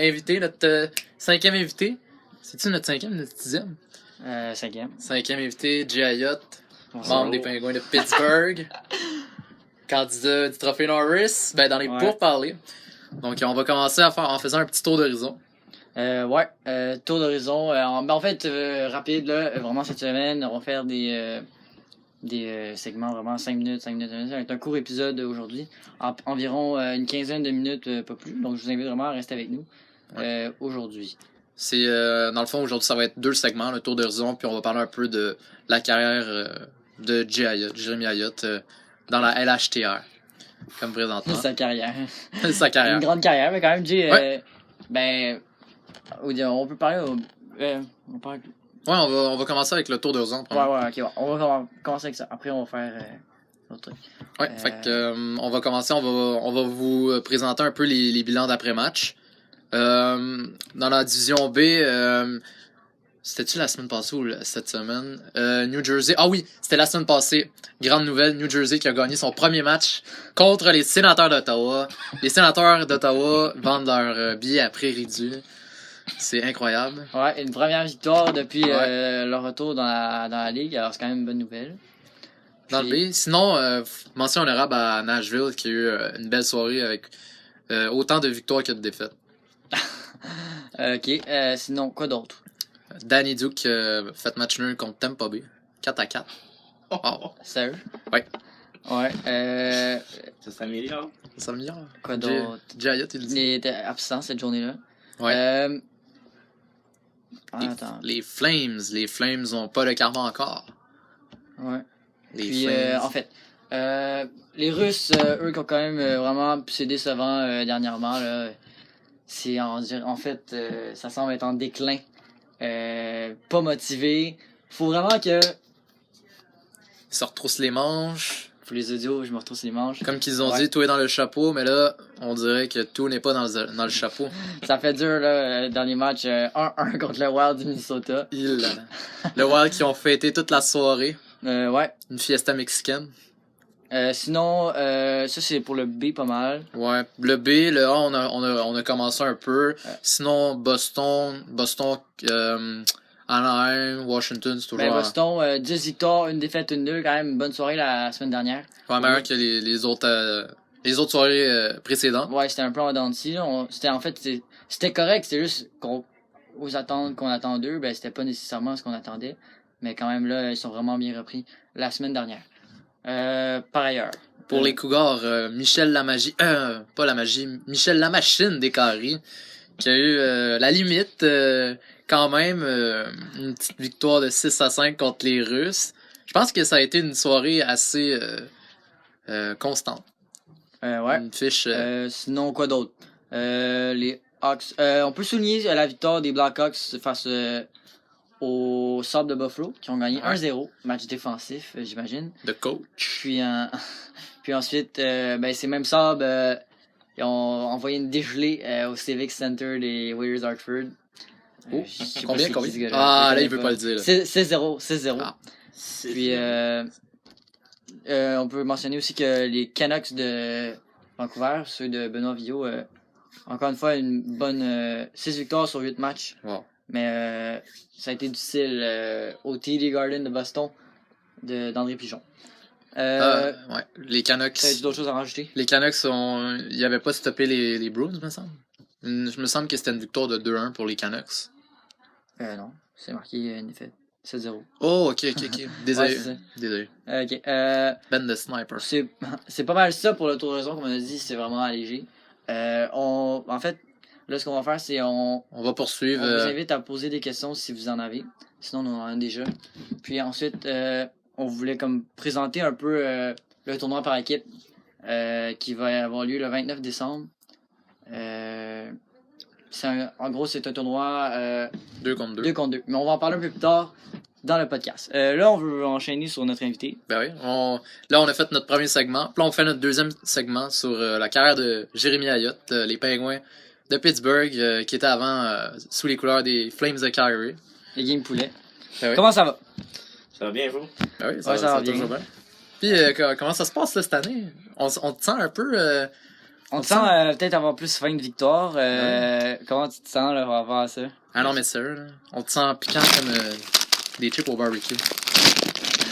invité, notre 5e invité. C'est-tu notre 5e ou notre 6e? 5e. 5e invité, Jay Ayotte, membre des Pingouins de Pittsburgh. Candidat du Trophée Norris, ben dans les pourparlers. Donc on va commencer en faisant un petit tour d'horizon. Tour d'horizon. En fait, rapide, là, vraiment cette semaine, on va faire des segments vraiment 5 minutes. C'est un court épisode aujourd'hui. Environ une quinzaine de minutes, pas plus. Donc je vous invite vraiment à rester avec nous aujourd'hui. C'est dans le fond, aujourd'hui, ça va être 2 segments, le tour d'horizon, puis on va parler un peu de la carrière de Jay Ayotte, Jérémy Ayotte, dans la LHTR, comme présentement. Sa carrière. Sa carrière. Une grande carrière, mais quand même, Jay, on peut parler... on va commencer avec le tour d'horizon. Ok, on va commencer avec ça. Après, on va faire d'autres trucs. Fait que, on va commencer, on va vous présenter un peu les bilans d'après-match. Dans la division B, c'était-tu la semaine passée ou cette semaine? New Jersey. Ah oui, c'était la semaine passée. Grande nouvelle, New Jersey qui a gagné son premier match contre les Sénateurs d'Ottawa. Les Sénateurs d'Ottawa vendent leurs billets à prix réduit. C'est incroyable. Ouais, une première victoire depuis leur retour dans la ligue, alors c'est quand même une bonne nouvelle. Dans le B. Sinon, mention honorable à Nashville qui a eu une belle soirée avec autant de victoires que de défaites. Ok, sinon, quoi d'autre? Danny Duke fait match nul contre Tampa Bay. 4-4. Oh. Sérieux? Ouais. Ouais, Ça s'améliore. Ça s'améliore. Quoi d'autre? Jay Ayotte, il dit. Il était absent cette journée-là. Ouais. Attends. Les Flames ont pas le karma encore. Ouais. Puis, en fait, les Russes, eux, qui ont quand même vraiment c'est décevant dernièrement, là, c'est en fait, ça semble être en déclin. Pas motivé. Faut vraiment que... Ils se retroussent les manches. Pour les audios, je me retrousse les manches. Comme qu'ils ont dit, tout est dans le chapeau, mais là, on dirait que tout n'est pas dans le chapeau. Ça fait dur, là, dans les matchs 1-1 contre le Wild du Minnesota. Le Wild qui ont fêté toute la soirée. Ouais. Une fiesta mexicaine. Sinon, ça c'est pour le B pas mal. Ouais. Le B, le A, on a commencé un peu. Sinon, Boston, Anaheim, Washington, c'est toujours... Boston, 10 victoires, une défaite, une nulle. Quand même une bonne soirée la semaine dernière. Ouais, meilleur que les autres soirées précédentes. Ouais, c'était un peu en dents de scie, là. C'était correct, c'était juste aux attentes qu'on attend d'eux, ben c'était pas nécessairement ce qu'on attendait. Mais quand même là, ils sont vraiment bien repris la semaine dernière. Par ailleurs. Pour les Cougars, Michel Lamagie, pas Lamagie, Michel Lamachine des Carrés, qui a eu la limite, quand même, une petite victoire de 6-5 contre les Russes. Je pense que ça a été une soirée assez constante. Ouais. Une fiche. Sinon, quoi d'autre? Les Hawks. On peut souligner la victoire des Blackhawks face aux Sabres de Buffalo, qui ont gagné 1-0. Match défensif, j'imagine. De coach. Puis ensuite, ces mêmes Sabres ils ont envoyé une dégelée au Civic Center des Warriors Hartford. Combien? Là, il veut pas le dire. 6-0. Ah. Puis, on peut mentionner aussi que les Canucks de Vancouver, ceux de Benoît Villot, encore une fois, une bonne 6 victoires sur 8 matchs. Wow. Mais ça a été difficile au TD Garden de Boston d'André Pigeon. Les Canucks. T'as d'autres choses à rajouter? Les Canucks ils avaient pas stoppé les Bruins, me semble. Je me semble que c'était une victoire de 2-1 pour les Canucks. Non, c'est marqué une défaite. 7-0. Oh, ok. Désolé. Désolé. Ok. Ben de sniper. C'est pas mal ça pour le tour de raison, comme on a dit, c'est vraiment allégé. En fait, là, ce qu'on va faire, c'est on va poursuivre. On vous invite à poser des questions si vous en avez. Sinon, on en a déjà. Puis ensuite, on voulait comme présenter un peu le tournoi par équipe qui va avoir lieu le 29 décembre. En gros, c'est un tournoi 2 contre 2. 2 contre 2. Mais on va en parler un peu plus tard dans le podcast. Là, on veut enchaîner sur notre invité. Ben oui. Là, on a fait notre premier segment. Puis là, on fait notre deuxième segment sur la carrière de Jérémy Ayotte, les Pingouins de Pittsburgh, qui était avant sous les couleurs des Flames de Calgary. Les Games Poulet. Ben oui. Comment ça va? Ça va bien, vous? Ben oui, ça va bien. toujours bien. Puis, comment ça se passe là, cette année? On te sent un peu On te sent peut-être avoir plus faim de victoire. Comment tu te sens là, par rapport à ça? Ah non, mais sérieux, là. On te sent piquant comme des chips au barbecue.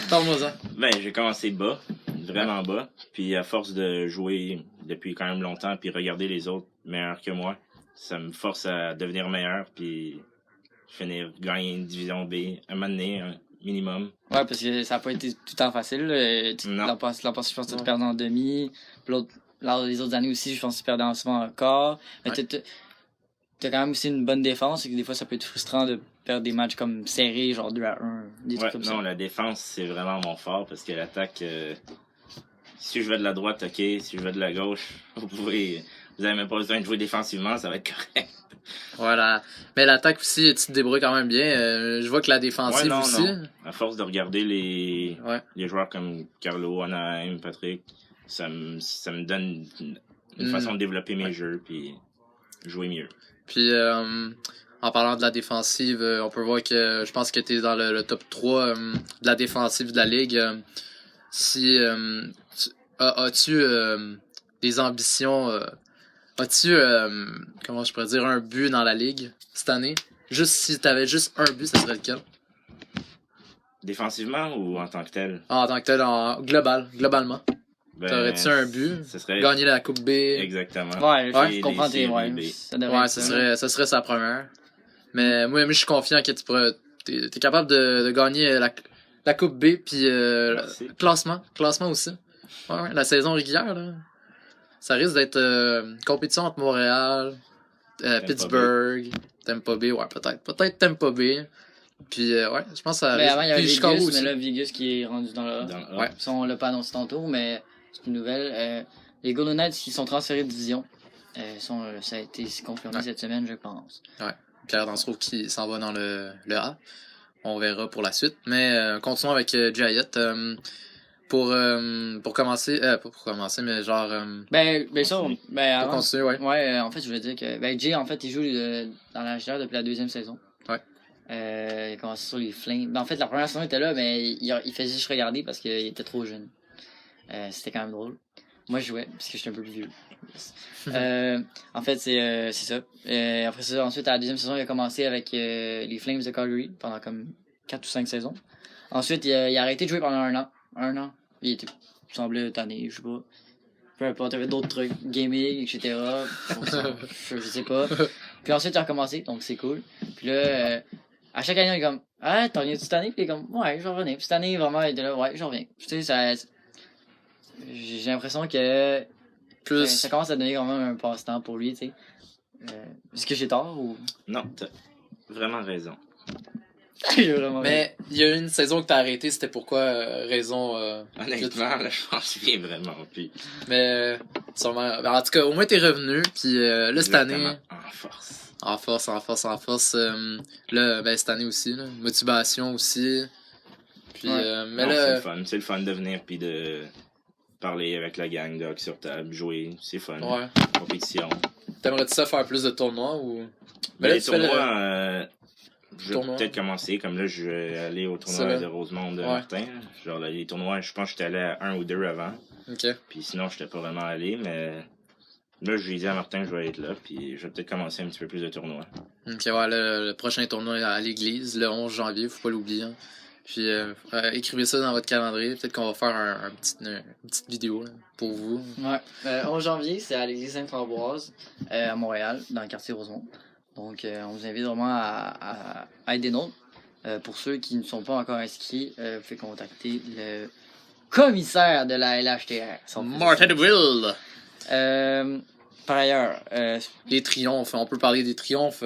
Parle-moi ça. Ben, j'ai commencé bas, vraiment bas. Puis à force de jouer depuis quand même longtemps, puis regarder les autres meilleurs que moi, ça me force à devenir meilleur, puis gagner une division B, un moment donné, un minimum. Ouais, parce que ça n'a pas été tout le temps facile. Non. L'an passé, je pense que tu perdais en demi. Puis lors des autres années aussi, je pense que tu perdais souvent encore. Mais t'as quand même aussi une bonne défense, et que des fois, ça peut être frustrant de perdre des matchs comme serrés, genre 2-1, des trucs comme ça. Non, la défense, c'est vraiment mon fort, parce que l'attaque, si je vais de la droite, ok. Si je vais de la gauche, vous avez même pas besoin de jouer défensivement, ça va être correct. Voilà. Mais l'attaque aussi, tu te débrouilles quand même bien. Je vois que la défensive aussi. Non. À force de regarder les joueurs comme Carlo, Anaheim, Patrick, ça me donne une façon de développer mes jeux, puis jouer mieux. Puis, en parlant de la défensive, on peut voir que je pense que tu es dans le top 3 de la défensive de la ligue. As-tu des ambitions? As-tu, comment je pourrais dire, un but dans la ligue cette année? Juste si tu avais juste un but, ça serait lequel? Défensivement ou en tant que tel? En tant que tel, globalement. Ben, T'aurais-tu un but? Ce serait Gagner la Coupe B? exactement. Ouais, Ouais, je comprends tes. Ouais, ça devrait être ça serait sa première. Mais moi, je suis confiant que tu pourrais. T'es capable de gagner la Coupe B, puis classement aussi. Ouais, la saison régulière, là. Ça risque d'être compétition entre Montréal, Pittsburgh, Tampa Bay, ouais, peut-être Tampa Bay. Puis, ouais, je pense que ça mais risque. avant, il y avait Puis Vegas, aussi. mais là, Vegas qui est rendu dans le A. Ouais. Ça, on l'a pas annoncé tantôt, mais c'est une nouvelle. Les Golden Knights qui sont transférés de division. Ça a été confirmé cette semaine, je pense. Ouais. Pierre Dansereau qui s'en va dans le A. On verra pour la suite. Mais continuons avec Giant. Pour commencer, pas pour commencer, mais genre. Avant, pour continuer, ouais. Ouais, en fait, je voulais dire que Jay, en fait, il joue dans la HDR depuis la 2e saison. Ouais. Il a commencé sur les Flames. En fait, la première saison, il était là, mais il faisait juste regarder parce qu'il était trop jeune. C'était quand même drôle. Moi, je jouais parce que j'étais un peu plus vieux. En fait, c'est ça. Après ça, ensuite, à la 2e saison, il a commencé avec les Flames de Calgary pendant comme 4 ou 5 saisons. Ensuite, il a arrêté de jouer pendant 1 an. Il était, il semblait tanné, je sais pas. Peu importe, il y avait d'autres trucs, gaming, etc. Je sais pas. Puis ensuite, il a recommencé, donc c'est cool. Puis là, à chaque année, il est comme, ah, t'en reviens-tu cette année? Puis il est comme, ouais, je vais revenir. Puis cette année, vraiment, il était là, ouais, je reviens. Tu sais, j'ai l'impression que ça commence à devenir quand même un passe-temps pour lui, tu sais. Est-ce que j'ai tort ou. Non, t'as vraiment raison. Mais il y a une saison que t'as arrêté, c'était pourquoi raison. Honnêtement, là, je m'en souviens vraiment plus. Mais sûrement. En tout cas, au moins t'es revenu, puis là cette année. En force. En force. Là, ben cette année aussi, là. Motivation aussi. Puis, mais non, là. C'est le fun de venir puis de parler avec la gang, de sur table, jouer, c'est fun. Ouais. Compétition. T'aimerais-tu ça faire plus de tournois ou. Mais là, les tournois, je vais peut-être commencer, comme là, je vais aller au tournoi de Rosemont de Martin. Genre, là, les tournois, je pense que j'étais allé à 1 ou 2 avant. Ok. Puis sinon, j'étais pas vraiment allé, mais là, je lui ai dit à Martin que je vais être là, puis je vais peut-être commencer un petit peu plus de tournois. Ok, ouais, le prochain tournoi est à l'église, le 11 janvier, faut pas l'oublier. Hein. Puis écrivez ça dans votre calendrier, peut-être qu'on va faire une petite vidéo là, pour vous. Ouais, 11 janvier, c'est à l'église Sainte-Ambroise, à Montréal, dans le quartier Rosemont. Donc, on vous invite vraiment à être des nôtres. Pour ceux qui ne sont pas encore inscrits, vous pouvez contacter le commissaire de la LHTR. Martin Will! Par ailleurs, les triomphes, on peut parler des triomphes.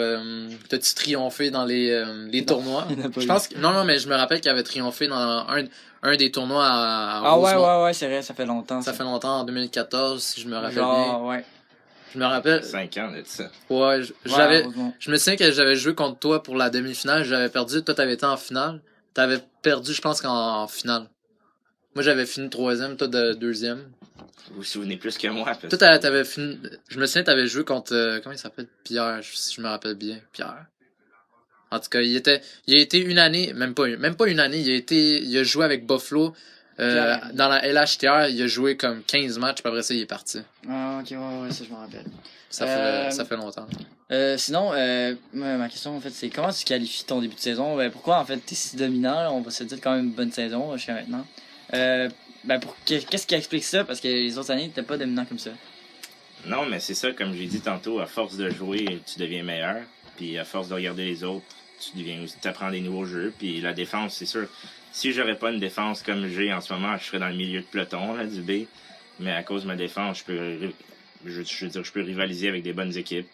T'as-tu triomphé dans les tournois? Je pense que, non, mais je me rappelle qu'il avait triomphé dans un des tournois à Rosemont. Ouais, c'est vrai, ça fait longtemps. Ça fait longtemps, en 2014, si je me rappelle bien. Ouais. Je me rappelle. 5 ans de ça. Ouais, je me souviens que j'avais joué contre toi pour la demi-finale, j'avais perdu, toi t'avais été en finale. T'avais perdu, je pense qu'en finale. Moi j'avais fini 3e, toi de 2e. Vous vous souvenez plus que moi. Toi t'avais fini. Je me souviens t'avais joué contre. Comment il s'appelle? Pierre, si je me rappelle bien. Pierre. En tout cas, il a été une année, même pas une année, il a joué avec Buffalo Dans la LHTR, il a joué comme 15 matchs, puis après ça, il est parti. Ah, ok, ouais, ça, je me rappelle. Ça fait longtemps. Sinon, ma question, en fait, c'est comment tu qualifies ton début de saison? Pourquoi, en fait, t'es si dominant? Là? On va se dire quand même une bonne saison jusqu'à maintenant. Qu'est-ce qui explique ça? Parce que les autres années, t'étais pas dominant comme ça. Non, mais c'est ça, comme j'ai dit tantôt, à force de jouer, tu deviens meilleur. Puis à force de regarder les autres, tu apprends des nouveaux jeux. Puis la défense, c'est sûr. Si j'aurais pas une défense comme j'ai en ce moment, je serais dans le milieu de peloton là, du B. Mais à cause de ma défense, je peux rivaliser avec des bonnes équipes.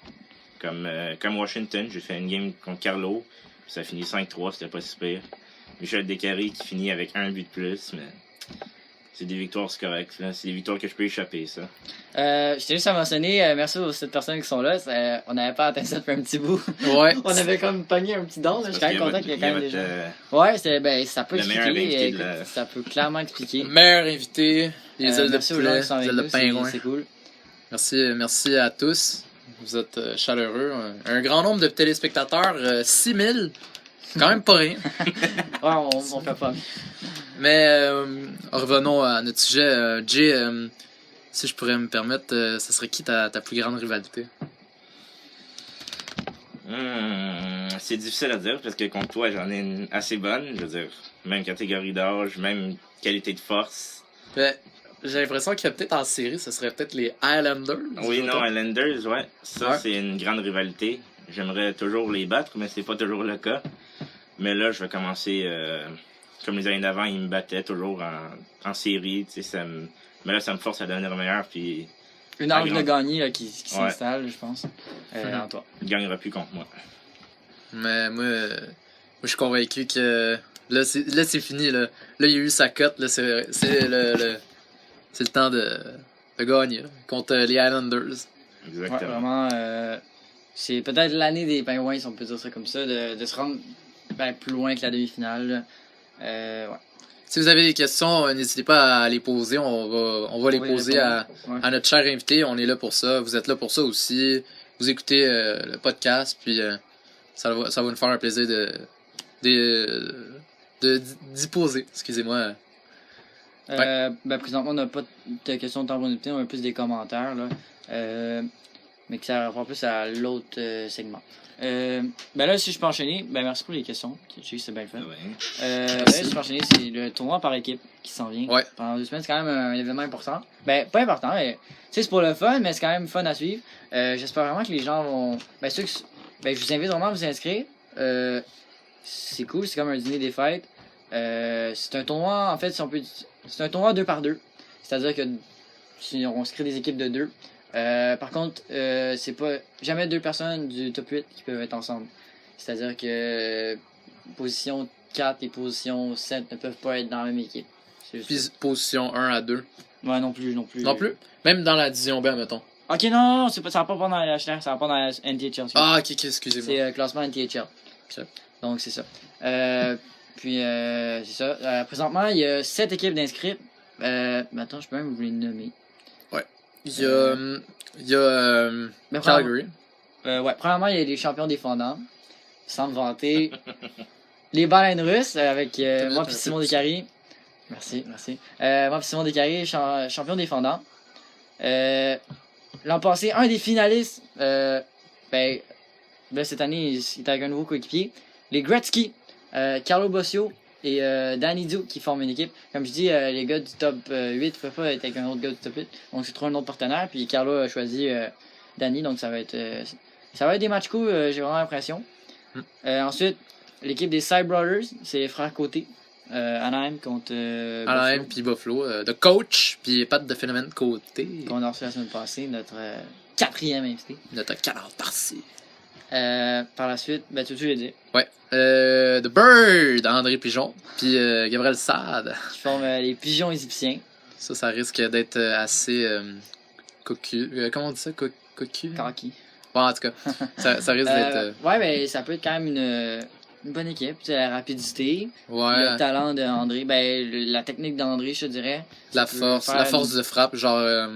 Comme Washington, j'ai fait une game contre Carlo. Puis ça a fini 5-3, c'était pas si pire. Michel Descaries qui finit avec un but de plus, mais c'est des victoires, c'est correct. Là. C'est des victoires que je peux échapper, ça. Je tiens juste à mentionner, merci aux 7 personnes qui sont là. On n'avait pas atteint ça depuis un petit bout. Ouais. On avait comme pogné un petit don. Je suis quand même content qu'il y ait quand même des gens. Ouais, ça peut expliquer. Ça peut clairement expliquer. Meilleur invité, les ailes de merci aux gens poulet, qui sont les avec ailes de nous, pingouin. c'est cool. Merci à tous. Vous êtes chaleureux. Un grand nombre de téléspectateurs, 6000. Quand même pas rien. Ouais, on fait pas. Mais revenons à notre sujet. Jay, si je pourrais me permettre, ça serait qui ta plus grande rivalité? C'est difficile à dire parce que contre toi, j'en ai une assez bonne. Je veux dire, même catégorie d'âge, même qualité de force. J'ai l'impression qu'il y a peut-être en série, ce serait peut-être les Highlanders. Oui, non, Highlanders, ouais. Ça, Ouais. c'est une grande rivalité. J'aimerais toujours les battre, mais c'est pas toujours le cas. Mais là, je vais commencer... comme les années d'avant, ils me battaient toujours en série. Mais là, ça me force à devenir meilleur. Puis Une envie de gagner là, qui s'installe, je pense, en toi. il gagnera plus contre moi. Mais moi, je suis convaincu que là, c'est fini. Là, il y a eu sa cote. Là, c'est le temps de gagner là, contre les Highlanders. Exactement. Ouais, vraiment, c'est peut-être l'année des Pingouins, si on peut dire ça comme ça, de se rendre plus loin que la demi-finale. Ouais. Si vous avez des questions, n'hésitez pas à les poser. On va les poser à notre cher invité. On est là pour ça. Vous êtes là pour ça aussi. Vous écoutez le podcast, puis ça va nous faire un plaisir d'y poser. Excusez-moi. Présentement, on n'a pas de questions de temps pour on a plus des commentaires, là. Mais que ça rapporte plus à l'autre segment. Là, si je peux enchaîner, merci pour les questions. C'est bien le fun. Ouais. Là, si je peux enchaîner, c'est le tournoi par équipe qui s'en vient. Ouais. Pendant 2 semaines, c'est quand même un événement important. Pas important, mais c'est pour le fun, mais c'est quand même fun à suivre. J'espère vraiment que les gens vont. Je vous invite vraiment à vous inscrire. C'est cool, c'est comme un dîner des fêtes. C'est un tournoi, en fait, c'est un tournoi 2x2. C'est-à-dire que on se crée des équipes de 2. Par contre, c'est pas jamais 2 personnes du top 8 qui peuvent être ensemble. C'est-à-dire que position 4 et position 7 ne peuvent pas être dans la même équipe. Puis position 1 à 2. Ouais, non plus. Non plus? Même dans la division B, mettons. Ok, non, ça va pas pendant la HLR, ça va pas dans la NTHL. Ah, ok, excusez-moi. C'est classement NTHL. Ok. Donc, c'est ça. C'est ça. Présentement, il y a 7 équipes d'inscrits. Attends, je peux même vous les nommer. Il y a Calgary. Premièrement, il y a les champions défendants. Sans me vanter. Les baleines russes avec moi et Simon Descaries. Merci. Moi et Simon Descaries, champion défendant. L'an passé, un des finalistes, cette année, il est avec un nouveau coéquipier. Les Gretzky, Carlo Bossio et Danny Du qui forment une équipe. Comme je dis, les gars du top 8 ne peuvent pas être avec un autre gars du top 8. Donc, c'est trouvé un autre partenaire. Puis Carlo a choisi Danny. Donc, ça va être des matchs cool, j'ai vraiment l'impression. Ensuite, l'équipe des Side Brothers, c'est les frères Côté. Anaheim contre Anaheim puis Buffalo. De coach, puis Pat de Phénomène Côté. Qu'on a reçu la semaine passée, notre 4e invité. Notre 40 par-ci. Par la suite, tu veux-tu le dire? Ouais. The Bird, André Pigeon, puis Gabriel Sade. Qui forment les pigeons égyptiens. Ça risque d'être assez cocu. Comment on dit ça? Cocu? Kaki. Bon, en tout cas, ça risque d'être... Ouais, mais ça peut être quand même une bonne équipe. Tu sais, la rapidité, le talent d'André, la technique d'André, je te dirais. La force de frappe, genre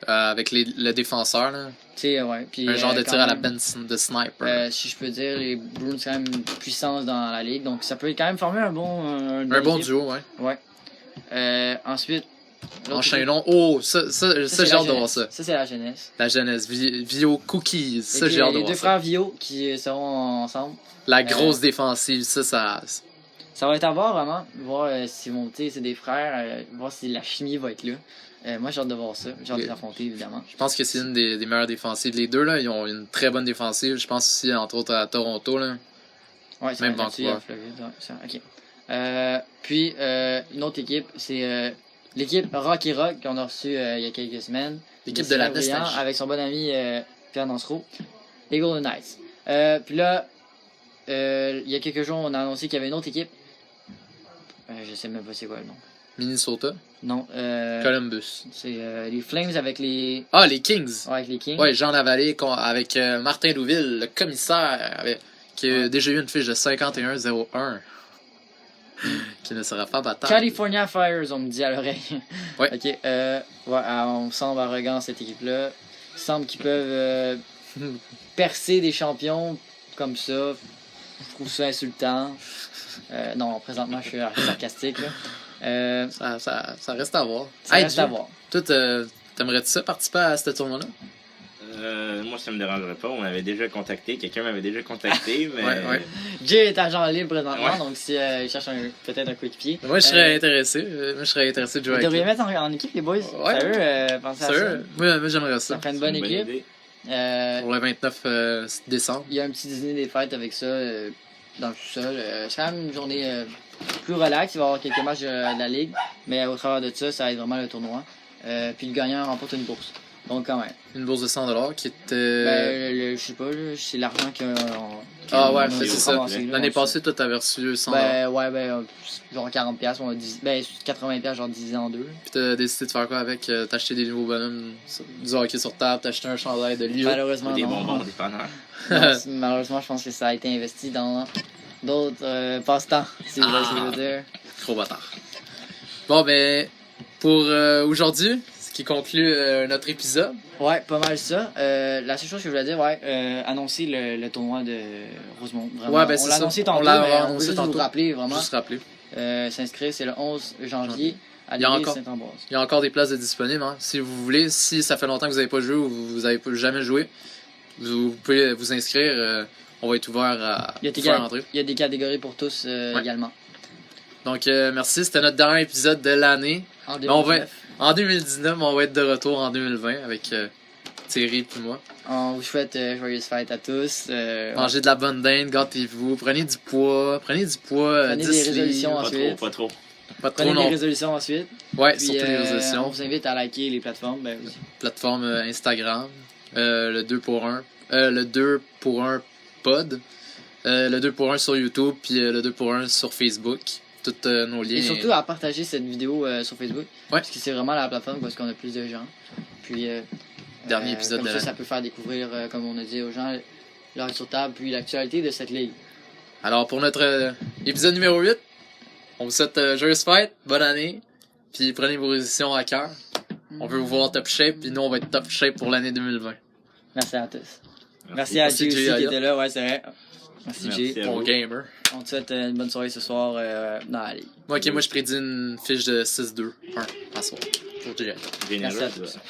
avec le défenseur, là. Tu sais, ouais. Puis, un genre de tir à la peine de sniper. Si je peux dire, les Bruins, c'est quand même une puissance dans la ligue. Donc, ça peut quand même former un bon duo, ouais. Ouais. Ensuite, l'autre Enchaînons. Oh, ça c'est j'ai la hâte de voir jeunesse. ça. Ça, c'est la jeunesse. La jeunesse. Vio Cookies. Ça, Et j'ai hâte de les voir deux ça. frères Vio qui seront ensemble. La grosse défensive, ça. Ça va être à voir vraiment, voir s'ils vont, tu sais, c'est des frères, voir si la chimie va être là. Moi, j'ai hâte de voir ça. J'ai hâte de les affronter, évidemment. Je pense que c'est une des meilleures défensives. Les deux, là, ils ont une très bonne défensive. Je pense aussi, entre autres, à Toronto, là. Ouais, c'est Même vrai, là-dessus, Vancouver. Floride, ouais, ça, ok. Puis, une autre équipe, c'est l'équipe Rocky Rock qu'on a reçue il y a quelques semaines. L'équipe de la Sylvain Brillant, nostalgie. avec son bon ami Pierre Dansereau, les Golden Knights. Puis là, il y a quelques jours, on a annoncé qu'il y avait une autre équipe. Je sais même pas c'est quoi le nom. Minnesota. Non, Columbus. c'est les Flames avec les, Ah, les Kings. ouais, avec les Kings. Ouais, Jean Lavallée avec Martin Louville, le commissaire, qui a déjà eu une fiche de 51-01. Qui ne sera pas battable. California Fires, on me dit à l'oreille. Ouais. Ok, ouais, on semble arrogant cette équipe-là. Il semble qu'ils peuvent percer des champions comme ça. Je trouve ça insultant. Non, présentement, je suis sarcastique. Là. Ça reste à voir. Ça Hey, reste Jay, à voir. toi, t'aimerais-tu ça participer à ce tournoi-là? Moi, ça me dérangerait pas. On m'avait déjà contacté. Quelqu'un m'avait déjà contacté, mais... Ouais. Jay est agent libre présentement, Ouais. donc si il cherche peut-être un coéquipier. Moi, je serais intéressé. Moi, je serais intéressé de jouer Vous avec devriez lui. mettre en équipe, les boys. Ouais. Sérieux, pensez à ça. Sérieux? Moi, j'aimerais Ça ça. ferait une bonne c'est équipe. idée. Pour le 29 décembre. Il y a un petit dîner des fêtes avec ça dans le sous-sol. C'est quand même une journée plus relax. Il va y avoir quelques matchs de la Ligue, mais au travers de ça, ça va être vraiment le tournoi. Puis le gagnant remporte une bourse. Donc quand même. Une bourse de 100$ qui était... Je sais pas, là, c'est l'argent Ah ouais, c'est ça. L'année passée, toi, t'avais reçu 100$. Genre 40$, on a 80$, genre divisé en deux. Puis t'as décidé de faire quoi avec? T'as acheté des nouveaux bonhommes, du hockey sur table, t'as acheté un chandail de Lyon. Malheureusement, Des non. bonbons, des panneurs. Non, malheureusement, je pense que ça a été investi dans d'autres passe-temps, si vous voyez ce que je veux dire. Gros bâtard. Bon, ben, pour aujourd'hui, ce qui conclut notre épisode. Ouais, pas mal ça. La seule chose que je voulais dire, annoncer le tournoi de Rosemont. Vraiment. Ouais, ben, on c'est l'a ça. annoncé On tantôt, l'a mais on annoncé veut juste tantôt. vous rappeler, vraiment. Juste rappeler. S'inscrire, c'est le 11 janvier à Il y a l'église encore- Saint-Ambroise. Il y a encore des places de disponibles. Hein. Si vous voulez, si ça fait longtemps que vous n'avez pas joué ou vous n'avez jamais joué, vous pouvez vous inscrire. On va être ouvert à Il y a des faire entrer. Il y a des catégories pour tous également. Donc, merci. C'était notre dernier épisode de l'année. En Mais on va 2019. En 2019, on va être de retour en 2020 avec Thierry et moi. On vous souhaite joyeuses fêtes à tous. Mangez de la bonne dinde, gâtez-vous, prenez du pois, Prenez 10 des résolutions livres. Pas ensuite. trop, pas trop. Pas trop Prenez des non. résolutions ensuite. Ouais, Puis, surtout les on résolutions. vous invite à liker les plateformes. Ben, oui. Plateforme Instagram, le 2 pour 1, le 2 pour 1 pod, le 2 pour 1 sur YouTube, puis le 2 pour 1 sur Facebook. Tous nos liens. Et surtout à partager cette vidéo sur Facebook. Ouais. Parce que c'est vraiment la plateforme parce qu'on a plus de gens. Puis, Dernier épisode comme de ça, l'année. ça peut faire découvrir, comme on a dit aux gens, l'heure sur table, puis l'actualité de cette ligue. Alors, pour notre épisode numéro 8, on vous souhaite joyeuse fête, bonne année, puis prenez vos résolutions à cœur. On veut vous voir top shape, puis nous, on va être top shape pour l'année 2020. Merci à tous. Merci à Merci, Jay aussi Jay, qui Ayotte. était là, ouais, c'est vrai. Merci, Merci Jay. à Ton vous. gamer. On te souhaite une bonne soirée ce soir dans la ligue. Moi, je prédis une fiche de 6-2. 1 à soir. Pour Jay. Généreux, Merci à tu tous. vois.